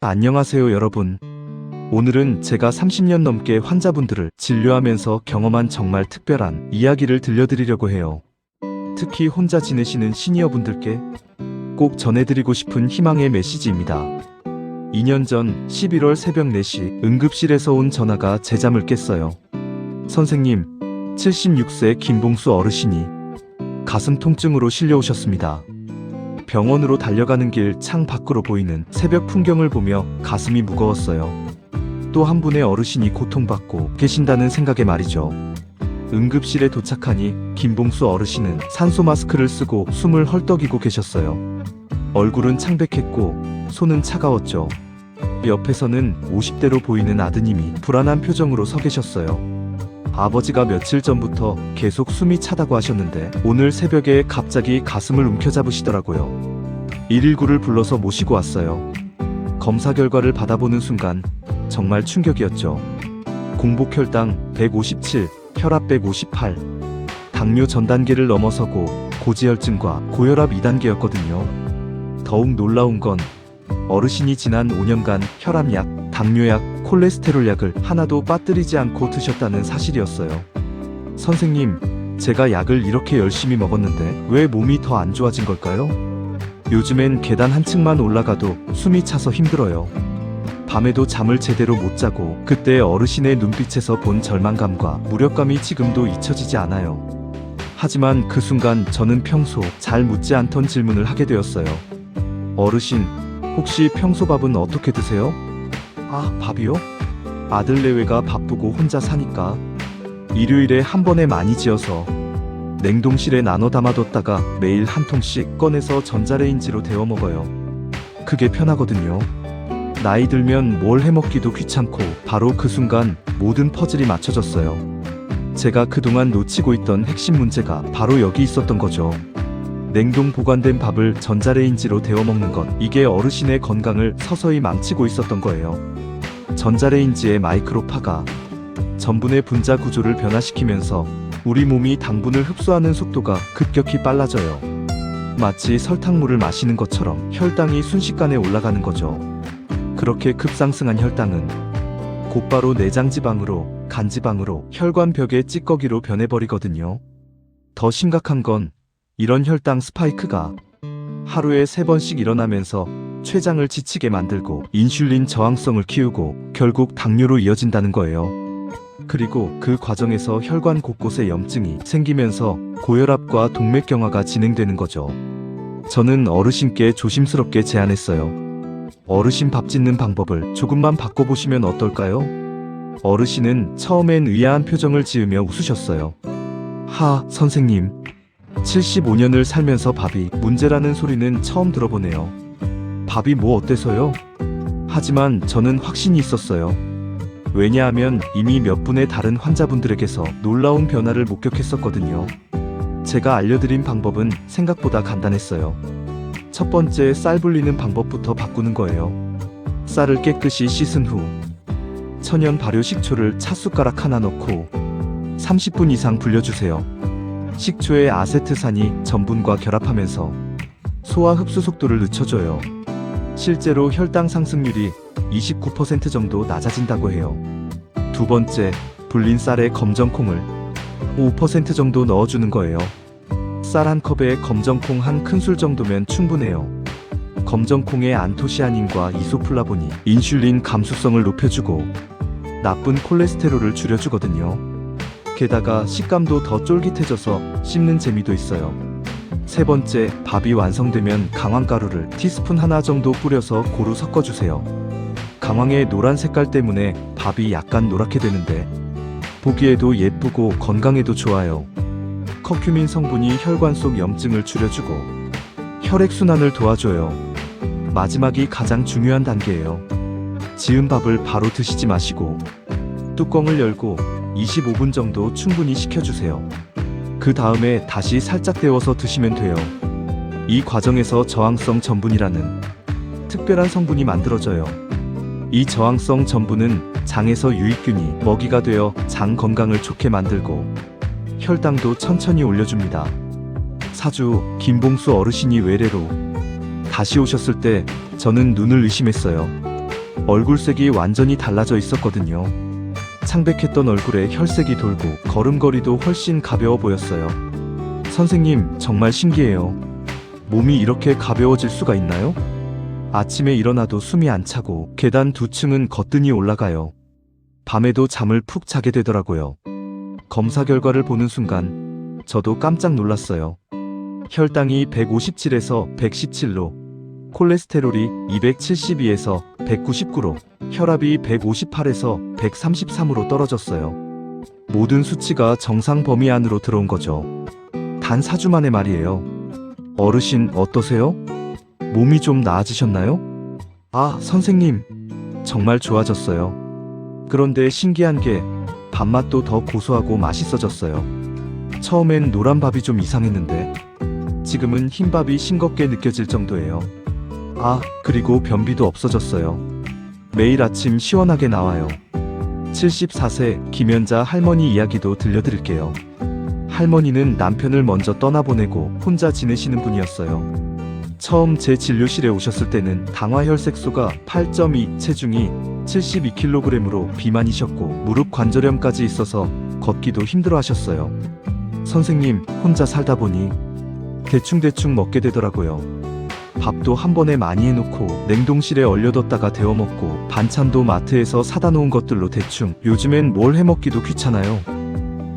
안녕하세요, 여러분. 오늘은 제가 30년 넘게 환자분들을 진료하면서 경험한 정말 특별한 이야기를 들려드리려고 해요. 특히 혼자 지내시는 시니어분들께 꼭 전해드리고 싶은 희망의 메시지입니다. 2년 전 11월 새벽 4시 응급실에서 온 전화가 제 잠을 깼어요. 선생님, 76세 김봉수 어르신이 가슴 통증으로 실려오셨습니다. 병원으로 달려가는 길 창 밖으로 보이는 새벽 풍경을 보며 가슴이 무거웠어요. 또 한 분의 어르신이 고통받고 계신다는 생각에 말이죠. 응급실에 도착하니 김봉수 어르신은 산소 마스크를 쓰고 숨을 헐떡이고 계셨어요. 얼굴은 창백했고 손은 차가웠죠. 옆에서는 50대로 보이는 아드님이 불안한 표정으로 서 계셨어요. 아버지가 며칠 전부터 계속 숨이 차다고 하셨는데 오늘 새벽에 갑자기 가슴을 움켜잡으시더라고요. 119를 불러서 모시고 왔어요. 검사 결과를 받아보는 순간 정말 충격이었죠. 공복혈당 157, 혈압 158, 당뇨 전 단계를 넘어서고 고지혈증과 고혈압 2단계였거든요. 더욱 놀라운 건 어르신이 지난 5년간 혈압약, 당뇨약, 콜레스테롤 약을 하나도 빠뜨리지 않고 드셨다는 사실이었어요. 선생님, 제가 약을 이렇게 열심히 먹었는데 왜 몸이 더 안 좋아진 걸까요? 요즘엔 계단 한 층만 올라가도 숨이 차서 힘들어요. 밤에도 잠을 제대로 못 자고 그때 어르신의 눈빛에서 본 절망감과 무력감이 지금도 잊혀지지 않아요. 하지만 그 순간 저는 평소 잘 묻지 않던 질문을 하게 되었어요. 어르신, 혹시 평소 밥은 어떻게 드세요? 아, 밥이요? 아들 내외가 바쁘고 혼자 사니까 일요일에 한 번에 많이 지어서 냉동실에 나눠 담아뒀다가 매일 한 통씩 꺼내서 전자레인지로 데워 먹어요. 그게 편하거든요. 나이 들면 뭘 해먹기도 귀찮고 바로 그 순간 모든 퍼즐이 맞춰졌어요. 제가 그동안 놓치고 있던 핵심 문제가 바로 여기 있었던 거죠. 냉동 보관된 밥을 전자레인지로 데워 먹는 것, 이게 어르신의 건강을 서서히 망치고 있었던 거예요. 전자레인지의 마이크로파가 전분의 분자 구조를 변화시키면서 우리 몸이 당분을 흡수하는 속도가 급격히 빨라져요. 마치 설탕물을 마시는 것처럼 혈당이 순식간에 올라가는 거죠. 그렇게 급상승한 혈당은 곧바로 내장지방으로, 간지방으로, 혈관벽의 찌꺼기로 변해버리거든요. 더 심각한 건 이런 혈당 스파이크가 하루에 3번씩 일어나면서 췌장을 지치게 만들고 인슐린 저항성을 키우고 결국 당뇨로 이어진다는 거예요. 그리고 그 과정에서 혈관 곳곳에 염증이 생기면서 고혈압과 동맥경화가 진행되는 거죠. 저는 어르신께 조심스럽게 제안했어요. 어르신 밥 짓는 방법을 조금만 바꿔보시면 어떨까요? 어르신은 처음엔 의아한 표정을 지으며 웃으셨어요. 선생님. 75년을 살면서 밥이 문제라는 소리는 처음 들어보네요. 밥이 뭐 어때서요? 하지만 저는 확신이 있었어요. 왜냐하면 이미 몇 분의 다른 환자분들에게서 놀라운 변화를 목격했었거든요. 제가 알려드린 방법은 생각보다 간단했어요. 첫 번째, 쌀 불리는 방법부터 바꾸는 거예요. 쌀을 깨끗이 씻은 후 천연 발효 식초를 찻숟가락 하나 넣고 30분 이상 불려주세요. 식초의 아세트산이 전분과 결합하면서 소화 흡수 속도를 늦춰줘요. 실제로 혈당 상승률이 29% 정도 낮아진다고 해요. 두 번째, 불린 쌀에 검정콩을 5% 정도 넣어주는 거예요. 쌀 한 컵에 검정콩 한 큰술 정도면 충분해요. 검정콩의 안토시아닌과 이소플라본이 인슐린 감수성을 높여주고 나쁜 콜레스테롤을 줄여주거든요. 게다가 식감도 더 쫄깃해져서 씹는 재미도 있어요. 세 번째, 밥이 완성되면 강황가루를 티스푼 하나 정도 뿌려서 고루 섞어주세요. 강황의 노란 색깔 때문에 밥이 약간 노랗게 되는데 보기에도 예쁘고 건강에도 좋아요. 커큐민 성분이 혈관 속 염증을 줄여주고 혈액순환을 도와줘요. 마지막이 가장 중요한 단계예요. 지은 밥을 바로 드시지 마시고 뚜껑을 열고 25분 정도 충분히 식혀주세요. 그 다음에 다시 살짝 데워서 드시면 돼요. 이 과정에서 저항성 전분이라는 특별한 성분이 만들어져요. 이 저항성 전분은 장에서 유익균이 먹이가 되어 장 건강을 좋게 만들고 혈당도 천천히 올려줍니다. 사주 김봉수 어르신이 외래로 다시 오셨을 때 저는 눈을 의심했어요. 얼굴색이 완전히 달라져 있었거든요. 창백했던 얼굴에 혈색이 돌고 걸음걸이도 훨씬 가벼워 보였어요. 선생님, 정말 신기해요. 몸이 이렇게 가벼워질 수가 있나요? 아침에 일어나도 숨이 안 차고 계단 2층은 거뜬히 올라가요. 밤에도 잠을 푹 자게 되더라고요. 검사 결과를 보는 순간 저도 깜짝 놀랐어요. 혈당이 157에서 117로, 콜레스테롤이 272에서 199로, 혈압이 158에서 133으로 떨어졌어요. 모든 수치가 정상 범위 안으로 들어온 거죠. 단 4주 만에 말이에요. 어르신 어떠세요? 몸이 좀 나아지셨나요? 아, 선생님, 정말 좋아졌어요. 그런데 신기한 게 밥맛도 더 고소하고 맛있어졌어요. 처음엔 노란 밥이 좀 이상했는데 지금은 흰밥이 싱겁게 느껴질 정도예요. 아, 그리고 변비도 없어졌어요. 매일 아침 시원하게 나와요. 74세 김연자 할머니 이야기도 들려드릴게요. 할머니는 남편을 먼저 떠나보내고 혼자 지내시는 분이었어요. 처음 제 진료실에 오셨을 때는 당화혈색소가 8.2, 체중이 72kg으로 비만이셨고 무릎 관절염까지 있어서 걷기도 힘들어 하셨어요. 선생님, 혼자 살다 보니 대충대충 먹게 되더라고요. 밥도 한 번에 많이 해놓고 냉동실에 얼려뒀다가 데워 먹고 반찬도 마트에서 사다 놓은 것들로 대충. 요즘엔 뭘 해먹기도 귀찮아요.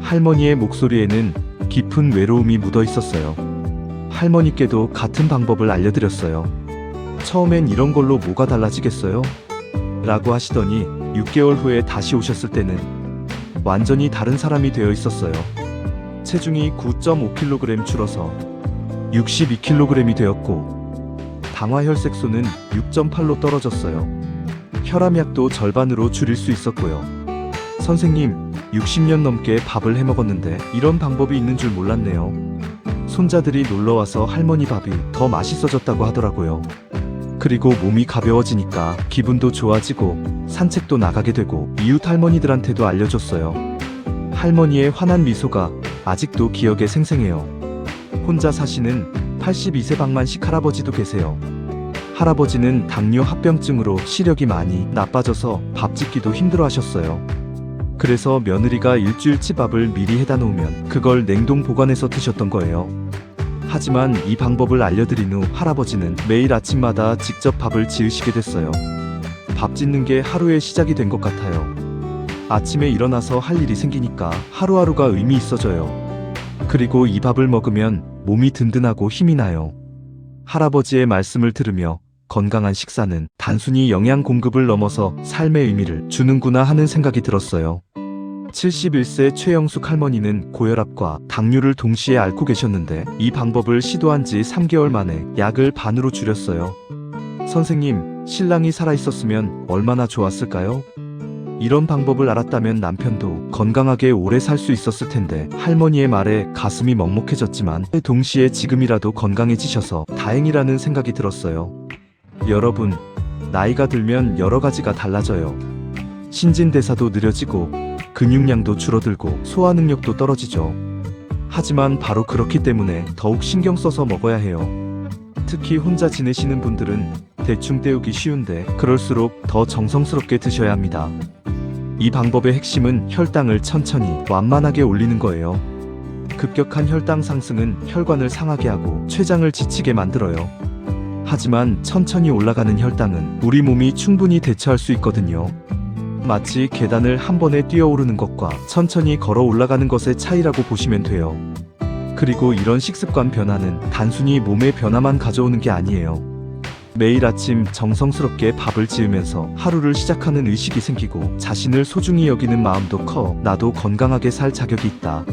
할머니의 목소리에는 깊은 외로움이 묻어 있었어요. 할머니께도 같은 방법을 알려드렸어요. 처음엔 이런 걸로 뭐가 달라지겠어요? 라고 하시더니 6개월 후에 다시 오셨을 때는 완전히 다른 사람이 되어 있었어요. 체중이 9.5kg 줄어서 62kg이 되었고 당화혈색소는 6.8로 떨어졌어요. 혈압약도 절반으로 줄일 수 있었고요. 선생님, 60년 넘게 밥을 해먹었는데 이런 방법이 있는 줄 몰랐네요. 손자들이 놀러와서 할머니 밥이 더 맛있어졌다고 하더라고요. 그리고 몸이 가벼워지니까 기분도 좋아지고 산책도 나가게 되고 이웃 할머니들한테도 알려줬어요. 할머니의 환한 미소가 아직도 기억에 생생해요. 혼자 사시는 82세 박만식 할아버지도 계세요. 할아버지는 당뇨 합병증으로 시력이 많이 나빠져서 밥 짓기도 힘들어 하셨어요. 그래서 며느리가 일주일치 밥을 미리 해다 놓으면 그걸 냉동 보관해서 드셨던 거예요. 하지만 이 방법을 알려드린 후 할아버지는 매일 아침마다 직접 밥을 지으시게 됐어요. 밥 짓는 게 하루의 시작이 된 것 같아요. 아침에 일어나서 할 일이 생기니까 하루하루가 의미 있어져요. 그리고 이 밥을 먹으면 몸이 든든하고 힘이 나요. 할아버지의 말씀을 들으며 건강한 식사는 단순히 영양 공급을 넘어서 삶의 의미를 주는구나 하는 생각이 들었어요. 71세 최영숙 할머니는 고혈압과 당뇨를 동시에 앓고 계셨는데 이 방법을 시도한 지 3개월 만에 약을 반으로 줄였어요. 선생님, 신랑이 살아있었으면 얼마나 좋았을까요? 이런 방법을 알았다면 남편도 건강하게 오래 살 수 있었을 텐데. 할머니의 말에 가슴이 먹먹해졌지만 동시에 지금이라도 건강해지셔서 다행이라는 생각이 들었어요. 여러분, 나이가 들면 여러 가지가 달라져요. 신진대사도 느려지고 근육량도 줄어들고 소화 능력도 떨어지죠. 하지만 바로 그렇기 때문에 더욱 신경 써서 먹어야 해요. 특히 혼자 지내시는 분들은 대충 때우기 쉬운데 그럴수록 더 정성스럽게 드셔야 합니다. 이 방법의 핵심은 혈당을 천천히 완만하게 올리는 거예요. 급격한 혈당 상승은 혈관을 상하게 하고 췌장을 지치게 만들어요. 하지만 천천히 올라가는 혈당은 우리 몸이 충분히 대처할 수 있거든요. 마치 계단을 한 번에 뛰어오르는 것과 천천히 걸어 올라가는 것의 차이라고 보시면 돼요. 그리고 이런 식습관 변화는 단순히 몸의 변화만 가져오는 게 아니에요. 매일 아침 정성스럽게 밥을 지으면서 하루를 시작하는 의식이 생기고 자신을 소중히 여기는 마음도 커 나도 건강하게 살 자격이 있다.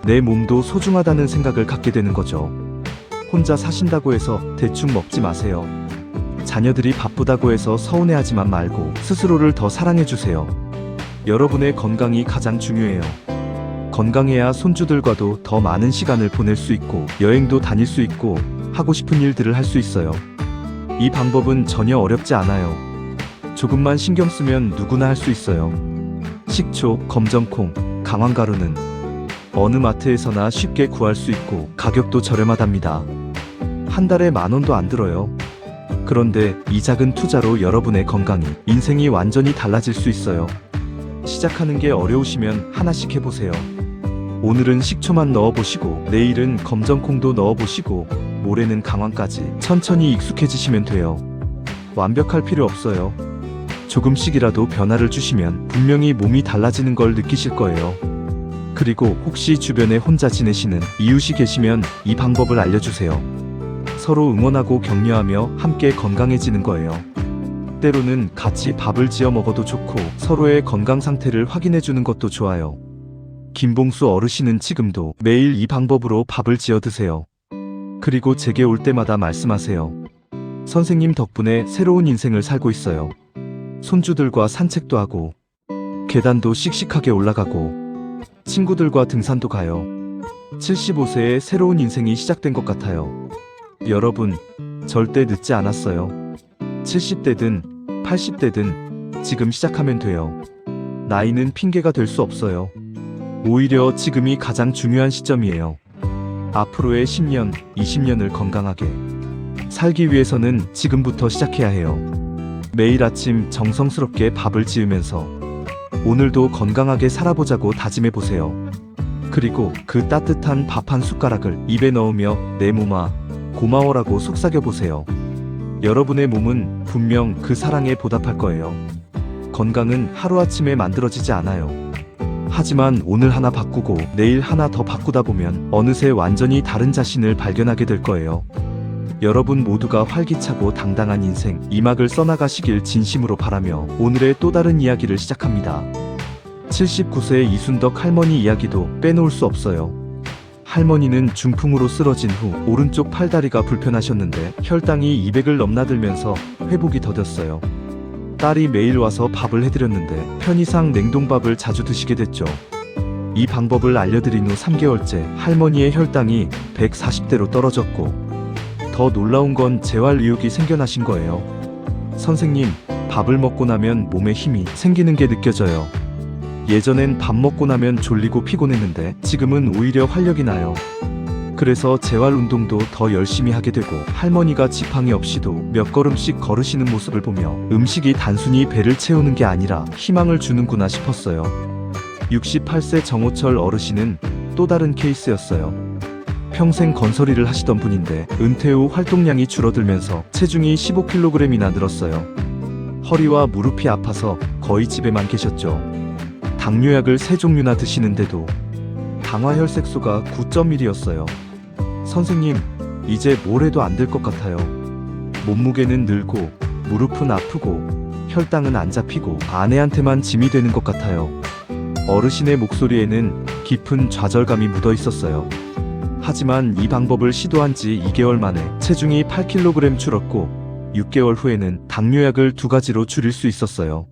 내 몸도 소중하다는 생각을 갖게 되는 거죠. 혼자 사신다고 해서 대충 먹지 마세요. 자녀들이 바쁘다고 해서 서운해하지만 말고 스스로를 더 사랑해주세요. 여러분의 건강이 가장 중요해요. 건강해야 손주들과도 더 많은 시간을 보낼 수 있고 여행도 다닐 수 있고 하고 싶은 일들을 할 수 있어요. 이 방법은 전혀 어렵지 않아요. 조금만 신경 쓰면 누구나 할 수 있어요. 식초, 검정콩, 강황가루는 어느 마트에서나 쉽게 구할 수 있고 가격도 저렴하답니다. 한 달에 10,000원도 안 들어요. 그런데 이 작은 투자로 여러분의 건강이, 인생이 완전히 달라질 수 있어요. 시작하는 게 어려우시면 하나씩 해보세요. 오늘은 식초만 넣어보시고, 내일은 검정콩도 넣어보시고, 모레는 강황까지 천천히 익숙해지시면 돼요. 완벽할 필요 없어요. 조금씩이라도 변화를 주시면 분명히 몸이 달라지는 걸 느끼실 거예요. 그리고 혹시 주변에 혼자 지내시는 이웃이 계시면 이 방법을 알려주세요. 서로 응원하고 격려하며 함께 건강해지는 거예요. 때로는 같이 밥을 지어 먹어도 좋고, 서로의 건강 상태를 확인해 주는 것도 좋아요. 김봉수 어르신은 지금도 매일 이 방법으로 밥을 지어 드세요. 그리고 제게 올 때마다 말씀하세요. 선생님 덕분에 새로운 인생을 살고 있어요. 손주들과 산책도 하고, 계단도 씩씩하게 올라가고, 친구들과 등산도 가요. 75세에 새로운 인생이 시작된 것 같아요. 여러분, 절대 늦지 않았어요. 70대든 80대든 지금 시작하면 돼요. 나이는 핑계가 될 수 없어요. 오히려 지금이 가장 중요한 시점이에요. 앞으로의 10년, 20년을 건강하게 살기 위해서는 지금부터 시작해야 해요. 매일 아침 정성스럽게 밥을 지으면서 오늘도 건강하게 살아보자고 다짐해보세요. 그리고 그 따뜻한 밥 한 숟가락을 입에 넣으며 내 몸아, 고마워라고 속삭여보세요. 여러분의 몸은 분명 그 사랑에 보답할 거예요. 건강은 하루아침에 만들어지지 않아요. 하지만 오늘 하나 바꾸고 내일 하나 더 바꾸다 보면 어느새 완전히 다른 자신을 발견하게 될 거예요. 여러분 모두가 활기차고 당당한 인생 이막을 써나가시길 진심으로 바라며 오늘의 또 다른 이야기를 시작합니다. 79세 이순덕 할머니 이야기도 빼놓을 수 없어요. 할머니는 중풍으로 쓰러진 후 오른쪽 팔다리가 불편하셨는데 혈당이 200을 넘나들면서 회복이 더뎠어요. 딸이 매일 와서 밥을 해드렸는데 편의상 냉동밥을 자주 드시게 됐죠. 이 방법을 알려드린 후 3개월째 할머니의 혈당이 140대로 떨어졌고, 더 놀라운 건 재활 의욕이 생겨나신 거예요. 선생님, 밥을 먹고 나면 몸에 힘이 생기는 게 느껴져요. 예전엔 밥 먹고 나면 졸리고 피곤했는데 지금은 오히려 활력이 나요. 그래서 재활 운동도 더 열심히 하게 되고, 할머니가 지팡이 없이도 몇 걸음씩 걸으시는 모습을 보며 음식이 단순히 배를 채우는 게 아니라 희망을 주는구나 싶었어요. 68세 정호철 어르신은 또 다른 케이스였어요. 평생 건설 일을 하시던 분인데 은퇴 후 활동량이 줄어들면서 체중이 15kg이나 늘었어요. 허리와 무릎이 아파서 거의 집에만 계셨죠. 당뇨약을 3종류나 드시는데도 당화혈색소가 9.1이었어요. 선생님, 이제 뭘 해도 안 될 것 같아요. 몸무게는 늘고, 무릎은 아프고, 혈당은 안 잡히고, 아내한테만 짐이 되는 것 같아요. 어르신의 목소리에는 깊은 좌절감이 묻어 있었어요. 하지만 이 방법을 시도한 지 2개월 만에 체중이 8kg 줄었고, 6개월 후에는 당뇨약을 2가지로 줄일 수 있었어요.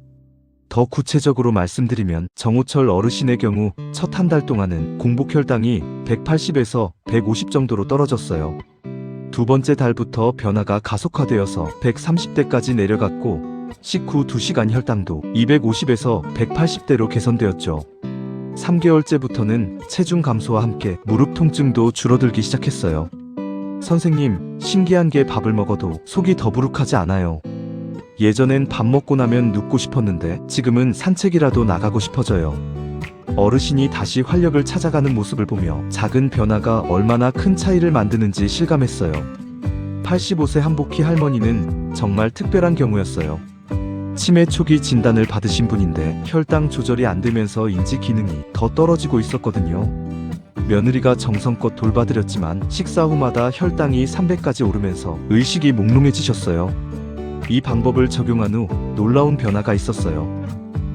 더 구체적으로 말씀드리면 정호철 어르신의 경우 첫 한 달 동안은 공복 혈당이 180에서 150 정도로 떨어졌어요. 두 번째 달부터 변화가 가속화되어서 130대까지 내려갔고, 식후 2시간 혈당도 250에서 180대로 개선되었죠. 3개월째부터는 체중 감소와 함께 무릎 통증도 줄어들기 시작했어요. 선생님, 신기한 게 밥을 먹어도 속이 더부룩하지 않아요. 예전엔 밥 먹고 나면 눕고 싶었는데 지금은 산책이라도 나가고 싶어져요. 어르신이 다시 활력을 찾아가는 모습을 보며 작은 변화가 얼마나 큰 차이를 만드는지 실감했어요. 85세 한복희 할머니는 정말 특별한 경우였어요. 치매 초기 진단을 받으신 분인데 혈당 조절이 안 되면서 인지 기능이 더 떨어지고 있었거든요. 며느리가 정성껏 돌봐드렸지만 식사 후마다 혈당이 300까지 오르면서 의식이 몽롱해지셨어요. 이 방법을 적용한 후 놀라운 변화가 있었어요.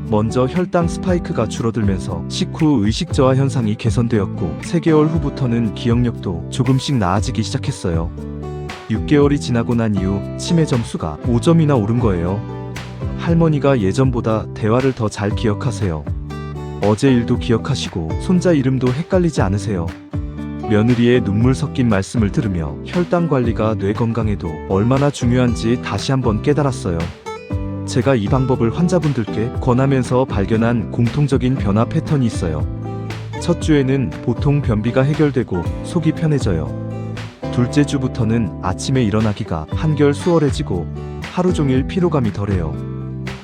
먼저 혈당 스파이크가 줄어들면서 식후 의식 저하 현상이 개선되었고, 3개월 후부터는 기억력도 조금씩 나아지기 시작했어요. 6개월이 지나고 난 이후 치매 점수가 5점이나 오른 거예요. 할머니가 예전보다 대화를 더 잘 기억하세요. 어제 일도 기억하시고 손자 이름도 헷갈리지 않으세요. 며느리의 눈물 섞인 말씀을 들으며 혈당 관리가 뇌 건강에도 얼마나 중요한지 다시 한번 깨달았어요. 제가 이 방법을 환자분들께 권하면서 발견한 공통적인 변화 패턴이 있어요. 첫 주에는 보통 변비가 해결되고 속이 편해져요. 둘째 주부터는 아침에 일어나기가 한결 수월해지고 하루 종일 피로감이 덜해요.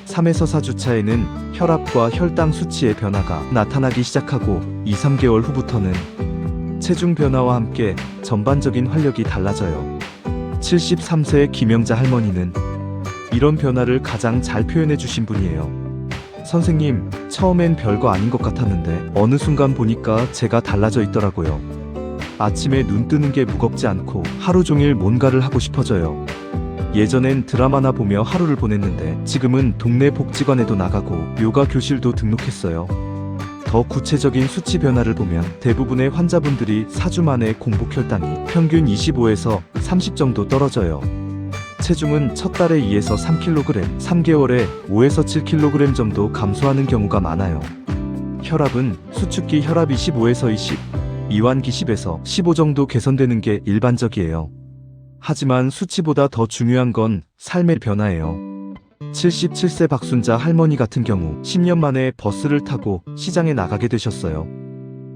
3에서 4주차에는 혈압과 혈당 수치의 변화가 나타나기 시작하고 2, 3개월 후부터는 체중 변화와 함께 전반적인 활력이 달라져요. 73세의 김영자 할머니는 이런 변화를 가장 잘 표현해 주신 분이에요. 선생님, 처음엔 별거 아닌 것 같았는데 어느 순간 보니까 제가 달라져 있더라고요. 아침에 눈 뜨는 게 무겁지 않고 하루 종일 뭔가를 하고 싶어져요. 예전엔 드라마나 보며 하루를 보냈는데 지금은 동네 복지관에도 나가고 요가 교실도 등록했어요. 더 구체적인 수치 변화를 보면 대부분의 환자분들이 4주 만에 공복 혈당이 평균 25에서 30 정도 떨어져요. 체중은 첫 달에 2에서 3kg, 3개월에 5에서 7kg 정도 감소하는 경우가 많아요. 혈압은 수축기 혈압 25에서 20, 이완기 10에서 15 정도 개선되는 게 일반적이에요. 하지만 수치보다 더 중요한 건 삶의 변화예요. 77세 박순자 할머니 같은 경우 10년 만에 버스를 타고 시장에 나가게 되셨어요.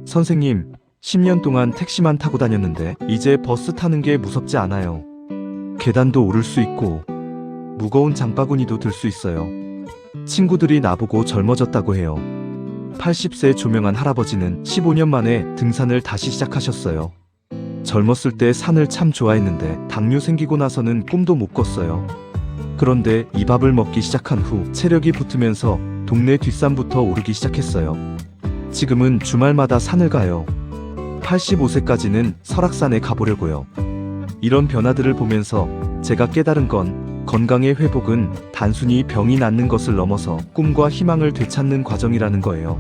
선생님, 10년 동안 택시만 타고 다녔는데 이제 버스 타는 게 무섭지 않아요. 계단도 오를 수 있고 무거운 장바구니도 들 수 있어요. 친구들이 나보고 젊어졌다고 해요. 80세 조명한 할아버지는 15년 만에 등산을 다시 시작하셨어요. 젊었을 때 산을 참 좋아했는데 당뇨 생기고 나서는 꿈도 못 꿨어요. 그런데 이 밥을 먹기 시작한 후 체력이 붙으면서 동네 뒷산부터 오르기 시작했어요. 지금은 주말마다 산을 가요. 85세까지는 설악산에 가보려고요. 이런 변화들을 보면서 제가 깨달은 건 건강의 회복은 단순히 병이 낫는 것을 넘어서 꿈과 희망을 되찾는 과정이라는 거예요.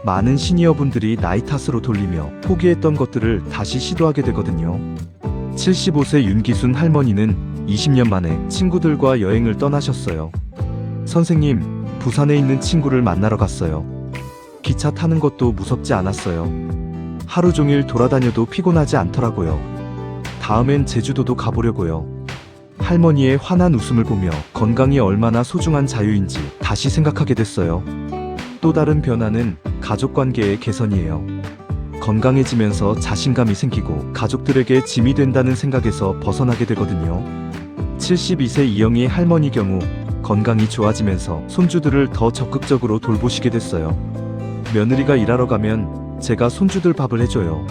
많은 시니어분들이 나이 탓으로 돌리며 포기했던 것들을 다시 시도하게 되거든요. 75세 윤기순 할머니는 20년 만에 친구들과 여행을 떠나셨어요. 선생님, 부산에 있는 친구를 만나러 갔어요. 기차 타는 것도 무섭지 않았어요. 하루 종일 돌아다녀도 피곤하지 않더라고요. 다음엔 제주도도 가보려고요. 할머니의 환한 웃음을 보며 건강이 얼마나 소중한 자유인지 다시 생각하게 됐어요. 또 다른 변화는 가족관계의 개선이에요. 건강해지면서 자신감이 생기고 가족들에게 짐이 된다는 생각에서 벗어나게 되거든요. 72세 이영희 할머니 경우 건강이 좋아지면서 손주들을 더 적극적으로 돌보시게 됐어요. 며느리가 일하러 가면 제가 손주들 밥을 해줘요.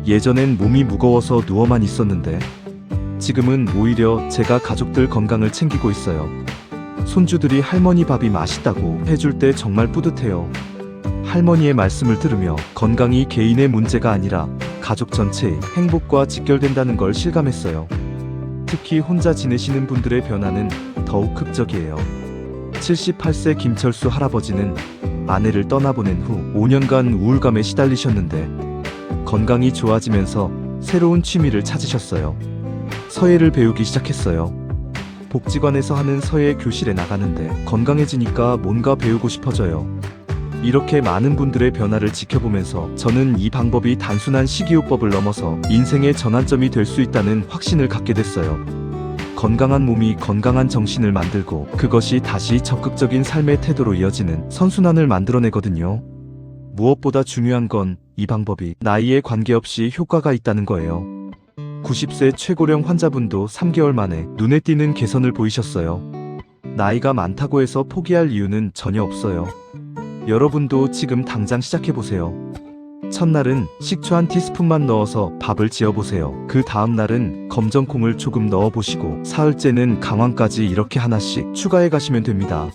예전엔 몸이 무거워서 누워만 있었는데 지금은 오히려 제가 가족들 건강을 챙기고 있어요. 손주들이 할머니 밥이 맛있다고 해줄 때 정말 뿌듯해요. 할머니의 말씀을 들으며 건강이 개인의 문제가 아니라 가족 전체의 행복과 직결된다는 걸 실감했어요. 특히 혼자 지내시는 분들의 변화는 더욱 극적이에요. 78세 김철수 할아버지는 아내를 떠나보낸 후 5년간 우울감에 시달리셨는데 건강이 좋아지면서 새로운 취미를 찾으셨어요. 서예를 배우기 시작했어요. 복지관에서 하는 서예 교실에 나가는데 건강해지니까 뭔가 배우고 싶어져요. 이렇게 많은 분들의 변화를 지켜보면서 저는 이 방법이 단순한 식이요법을 넘어서 인생의 전환점이 될 수 있다는 확신을 갖게 됐어요. 건강한 몸이 건강한 정신을 만들고 그것이 다시 적극적인 삶의 태도로 이어지는 선순환을 만들어내거든요. 무엇보다 중요한 건 이 방법이 나이에 관계없이 효과가 있다는 거예요. 90세 최고령 환자분도 3개월 만에 눈에 띄는 개선을 보이셨어요. 나이가 많다고 해서 포기할 이유는 전혀 없어요. 여러분도 지금 당장 시작해보세요. 첫날은 식초 한 티스푼만 넣어서 밥을 지어보세요. 그 다음날은 검정콩을 조금 넣어보시고 사흘째는 강황까지 이렇게 하나씩 추가해 가시면 됩니다.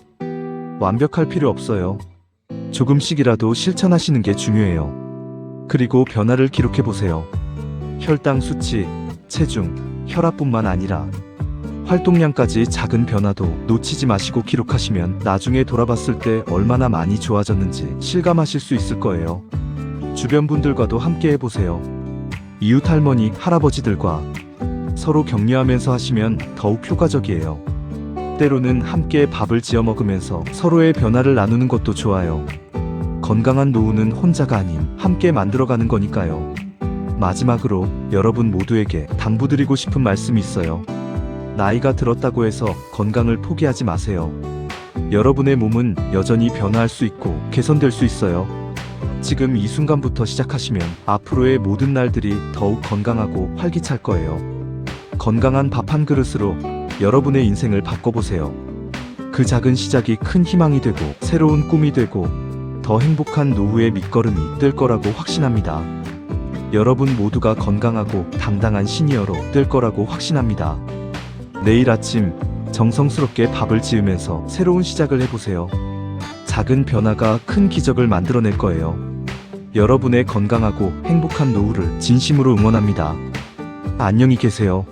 완벽할 필요 없어요. 조금씩이라도 실천하시는 게 중요해요. 그리고 변화를 기록해보세요. 혈당 수치, 체중, 혈압뿐만 아니라 활동량까지 작은 변화도 놓치지 마시고 기록하시면 나중에 돌아봤을 때 얼마나 많이 좋아졌는지 실감하실 수 있을 거예요. 주변 분들과도 함께 해보세요. 이웃 할머니, 할아버지들과 서로 격려하면서 하시면 더욱 효과적이에요. 때로는 함께 밥을 지어 먹으면서 서로의 변화를 나누는 것도 좋아요. 건강한 노후는 혼자가 아닌 함께 만들어가는 거니까요. 마지막으로 여러분 모두에게 당부드리고 싶은 말씀이 있어요. 나이가 들었다고 해서 건강을 포기하지 마세요. 여러분의 몸은 여전히 변화할 수 있고 개선될 수 있어요. 지금 이 순간부터 시작하시면 앞으로의 모든 날들이 더욱 건강하고 활기찰 거예요. 건강한 밥 한 그릇으로 여러분의 인생을 바꿔보세요. 그 작은 시작이 큰 희망이 되고 새로운 꿈이 되고 더 행복한 노후의 밑거름이 될 거라고 확신합니다. 여러분 모두가 건강하고 당당한 시니어로 될 거라고 확신합니다. 내일 아침 정성스럽게 밥을 지으면서 새로운 시작을 해보세요. 작은 변화가 큰 기적을 만들어낼 거예요. 여러분의 건강하고 행복한 노후를 진심으로 응원합니다. 안녕히 계세요.